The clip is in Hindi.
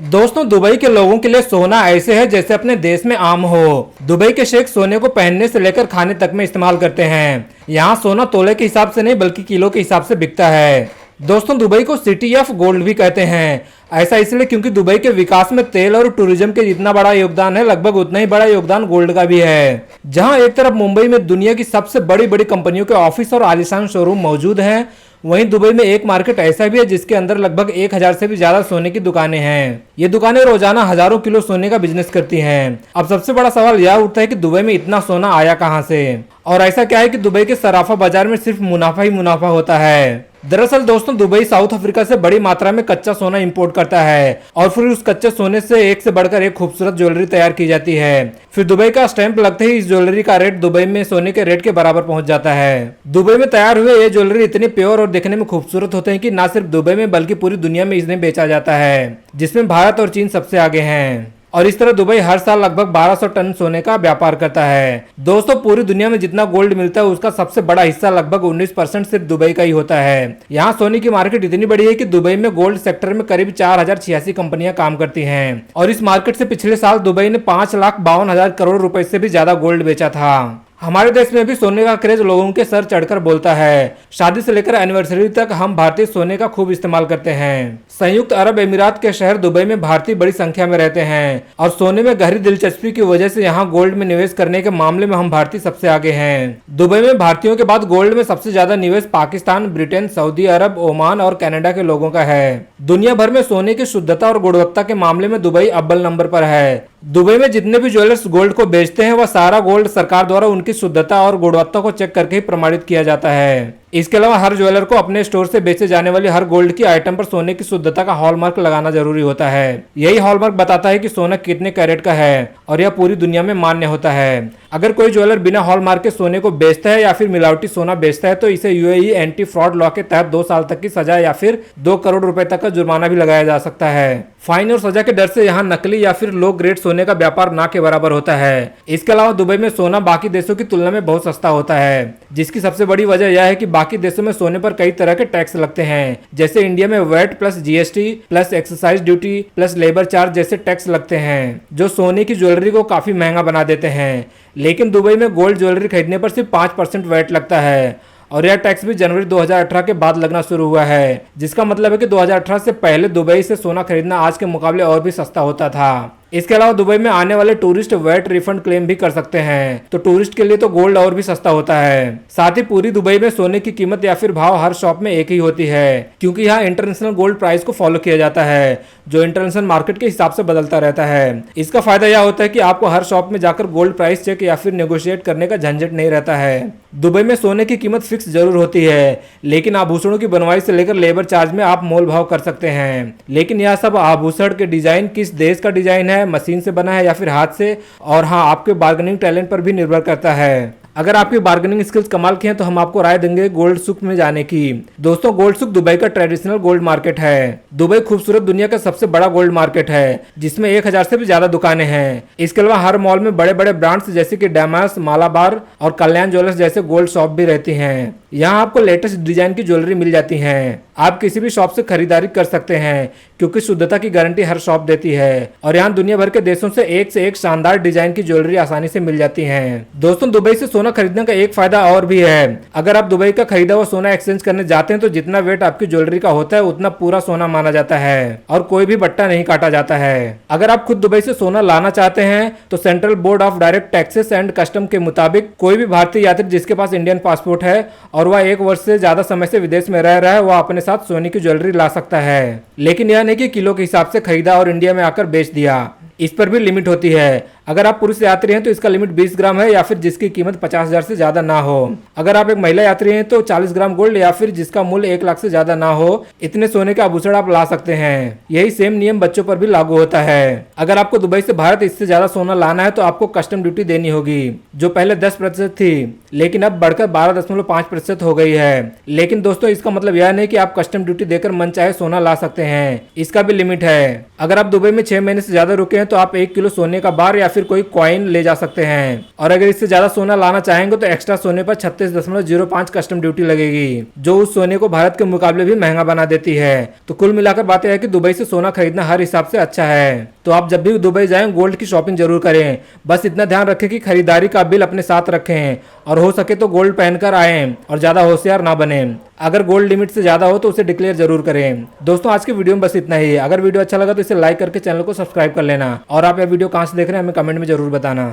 दोस्तों, दुबई के लोगों के लिए सोना ऐसे है जैसे अपने देश में आम हो। दुबई के शेख सोने को पहनने से लेकर खाने तक में इस्तेमाल करते हैं। यहाँ सोना तोले के हिसाब से नहीं बल्कि किलो के हिसाब से बिकता है। दोस्तों, दुबई को सिटी ऑफ गोल्ड भी कहते हैं। ऐसा इसलिए क्योंकि दुबई के विकास में तेल और टूरिज्म के जितना बड़ा योगदान है, लगभग उतना ही बड़ा योगदान गोल्ड का भी है। जहां एक तरफ मुंबई में दुनिया की सबसे बड़ी बड़ी कंपनियों के ऑफिस और आलीशान शोरूम मौजूद हैं, वहीं दुबई में एक मार्केट ऐसा भी है जिसके अंदर लगभग 1000 से भी ज्यादा सोने की दुकानें हैं। ये दुकानें रोजाना हजारों किलो सोने का बिजनेस करती हैं। अब सबसे बड़ा सवाल यह उठता है कि दुबई में इतना सोना आया कहां से, और ऐसा क्या है कि दुबई के सराफा बाजार में सिर्फ मुनाफा ही मुनाफा होता है। दरअसल दोस्तों, दुबई साउथ अफ्रीका से बड़ी मात्रा में कच्चा सोना इंपोर्ट करता है और फिर उस कच्चे सोने से एक से बढ़कर एक खूबसूरत ज्वेलरी तैयार की जाती है। फिर दुबई का स्टैंप लगते ही इस ज्वेलरी का रेट दुबई में सोने के रेट के बराबर पहुंच जाता है। दुबई में तैयार हुए ये ज्वेलरी इतनी प्योर और दिखने में खूबसूरत होते हैं कि ना सिर्फ दुबई में बल्कि पूरी दुनिया में इन्हें बेचा जाता है, जिसमें भारत और चीन सबसे आगे हैं। और इस तरह दुबई हर साल लगभग 1200 टन सोने का व्यापार करता है। दोस्तों, पूरी दुनिया में जितना गोल्ड मिलता है उसका सबसे बड़ा हिस्सा लगभग 19% सिर्फ दुबई का ही होता है। यहाँ सोने की मार्केट इतनी बड़ी है कि दुबई में गोल्ड सेक्टर में करीब 4086 कंपनियां काम करती हैं। और इस मार्केट से पिछले साल दुबई ने 5,52,000 करोड़ रुपए से भी ज्यादा गोल्ड बेचा था। हमारे देश में भी सोने का क्रेज लोगों के सर चढ़कर बोलता है। शादी से लेकर एनिवर्सरी तक हम भारतीय सोने का खूब इस्तेमाल करते हैं। संयुक्त अरब अमीरात के शहर दुबई में भारतीय बड़ी संख्या में रहते हैं और सोने में गहरी दिलचस्पी की वजह से यहाँ गोल्ड में निवेश करने के मामले में हम भारतीय सबसे आगे हैं। दुबई में भारतीयों के बाद गोल्ड में सबसे ज्यादा निवेश पाकिस्तान, ब्रिटेन, सऊदी अरब, ओमान और कनाडा के लोगों का है। दुनिया भर में सोने की शुद्धता और गुणवत्ता के मामले में दुबई अव्वल नंबर पर है। दुबई में जितने भी ज्वेलर्स गोल्ड को बेचते हैं वह सारा गोल्ड सरकार द्वारा उनकी शुद्धता और गुणवत्ता को चेक करके ही प्रमाणित किया जाता है। इसके अलावा हर ज्वेलर को अपने स्टोर से बेचे जाने वाली हर गोल्ड की आइटम पर सोने की शुद्धता का हॉलमार्क लगाना जरूरी होता है। यही हॉलमार्क बताता है कि सोना कितने कैरेट का है और यह पूरी दुनिया में मान्य होता है। अगर कोई ज्वेलर बिना हॉलमार्क के सोने को बेचता है या फिर मिलावटी सोना बेचता है तो इसे यूएई एंटी फ्रॉड लॉ के तहत 2 साल तक की सजा या फिर 2 करोड़ रुपए तक का जुर्माना भी लगाया जा सकता है। फाइन और सजा के डर से यहाँ नकली या फिर लो ग्रेड सोने का व्यापार ना के बराबर होता है। इसके अलावा दुबई में सोना बाकी देशों की तुलना में बहुत सस्ता होता है, जिसकी सबसे बड़ी वजह यह है कि बाकी देशों में सोने पर कई तरह के टैक्स लगते हैं। जैसे इंडिया में VAT plus GST plus excise duty plus labour charge जैसे टैक्स लगते हैं, जो सोने की ज्वेलरी को काफी महंगा बना देते हैं। लेकिन दुबई में गोल्ड ज्वेलरी खरीदने पर सिर्फ 5% वैट लगता है और यह टैक्स भी जनवरी 2018 के बाद लगना शुरू हुआ है, जिसका मतलब है कि 2018 से पहले दुबई से सोना खरीदना आज के मुकाबले और भी सस्ता होता था। इसके अलावा दुबई में आने वाले टूरिस्ट वैट रिफंड क्लेम भी कर सकते हैं, तो टूरिस्ट के लिए तो गोल्ड और भी सस्ता होता है। साथ ही पूरी दुबई में सोने की कीमत या फिर भाव हर शॉप में एक ही होती है, क्योंकि यहाँ इंटरनेशनल गोल्ड प्राइस को फॉलो किया जाता है, जो इंटरनेशनल मार्केट के हिसाब से बदलता रहता है। इसका फायदा यह होता है कि आपको हर शॉप में जाकर गोल्ड प्राइस चेक या फिर नेगोशिएट करने का झंझट नहीं रहता है। दुबई में सोने की कीमत फिक्स जरूर होती है, लेकिन आभूषणों की बनवाई से लेकर लेबर चार्ज में आप मोल भाव कर सकते हैं। लेकिन यह सब आभूषण के डिजाइन किस देश का डिजाइन है, मशीन से बना है या फिर हाथ से, और हाँ, आपके बार्गेनिंग टैलेंट पर भी निर्भर करता है। अगर आपकी बार्गेनिंग स्किल्स कमाल की हैं तो हम आपको राय देंगे गोल्ड सुक में जाने की। दोस्तों, गोल्ड सुक दुबई का ट्रेडिशनल गोल्ड मार्केट है। दुबई खूबसूरत दुनिया का सबसे बड़ा गोल्ड मार्केट है, जिसमें 1000 से भी ज्यादा दुकानें हैं। इसके अलावा हर मॉल में बड़े बड़े ब्रांड्स जैसे कि डेमास, मालाबार और कल्याण ज्वेलर्स जैसे गोल्ड शॉप भी रहती हैं। यहाँ आपको लेटेस्ट डिजाइन की ज्वेलरी मिल जाती है। आप किसी भी शॉप से खरीदारी कर सकते हैं, क्योंकि शुद्धता की गारंटी हर शॉप देती है और यहाँ दुनिया भर के देशों से एक शानदार डिजाइन की ज्वेलरी आसानी से मिल जाती है। दोस्तों, दुबई से सोना खरीदने का एक फायदा और भी है। अगर आप दुबई का खरीदा हुआ सोना एक्सचेंज करने जाते हैं तो जितना वेट आपकी ज्वेलरी का होता है उतना पूरा सोना माना जाता है और कोई भी बट्टा नहीं काटा जाता है। अगर आप खुद दुबई से सोना लाना चाहते हैं तो central board of direct taxes and custom के मुताबिक कोई भी भारतीय यात्री जिसके पास इंडियन पासपोर्ट है और वह 1 वर्ष से ज्यादा समय से विदेश में रह रहा है, वह अपने साथ सोने की ज्वेलरी ला सकता है। लेकिन यह नहीं कि किलो के हिसाब से खरीदा और इंडिया में आकर बेच दिया, इस पर भी लिमिट होती है। अगर आप पुरुष यात्री हैं तो इसका लिमिट 20 ग्राम है या फिर जिसकी कीमत 50,000 से ज्यादा ना हो। अगर आप एक महिला यात्री हैं तो 40 ग्राम गोल्ड या फिर जिसका मूल्य 1 लाख से ज्यादा ना हो, इतने सोने के आभूषण आप ला सकते हैं। यही सेम नियम बच्चों पर भी लागू होता है। अगर आपको दुबई से भारत इससे ज्यादा सोना लाना है तो आपको कस्टम ड्यूटी देनी होगी, जो पहले 10% थी लेकिन अब बढ़कर 12.5% हो गई है। लेकिन दोस्तों, इसका मतलब यह नहीं कि आप कस्टम ड्यूटी देकर मनचाहे सोना ला सकते हैं, इसका भी लिमिट है। अगर आप दुबई में 6 महीने से ज्यादा रुके हैं तो आप 1 किलो सोने का बार या फिर कोई कॉइन ले जा सकते हैं। और अगर इससे ज्यादा सोना लाना चाहेंगे तो एक्स्ट्रा सोने पर 36.05 कस्टम ड्यूटी लगेगी, जो उस सोने को भारत के मुकाबले भी महंगा बना देती है। तो कुल मिलाकर बातें है कि दुबई से सोना खरीदना हर हिसाब से अच्छा है। तो आप जब भी दुबई जाएं गोल्ड की शॉपिंग जरूर करें। बस इतना ध्यान रखें कि खरीदारी का बिल अपने साथ रखें और हो सके तो गोल्ड पहनकर आएं और ज्यादा होशियार ना बने। अगर गोल्ड लिमिट से ज्यादा हो तो उसे डिक्लेयर जरूर करें। दोस्तों आज के वीडियो में बस इतना ही। अगर वीडियो अच्छा लगा तो इसे लाइक करके चैनल को सब्सक्राइब कर लेना और आप यह वीडियो कहां से देख रहे हैं हमें कमेंट में जरूर बताना।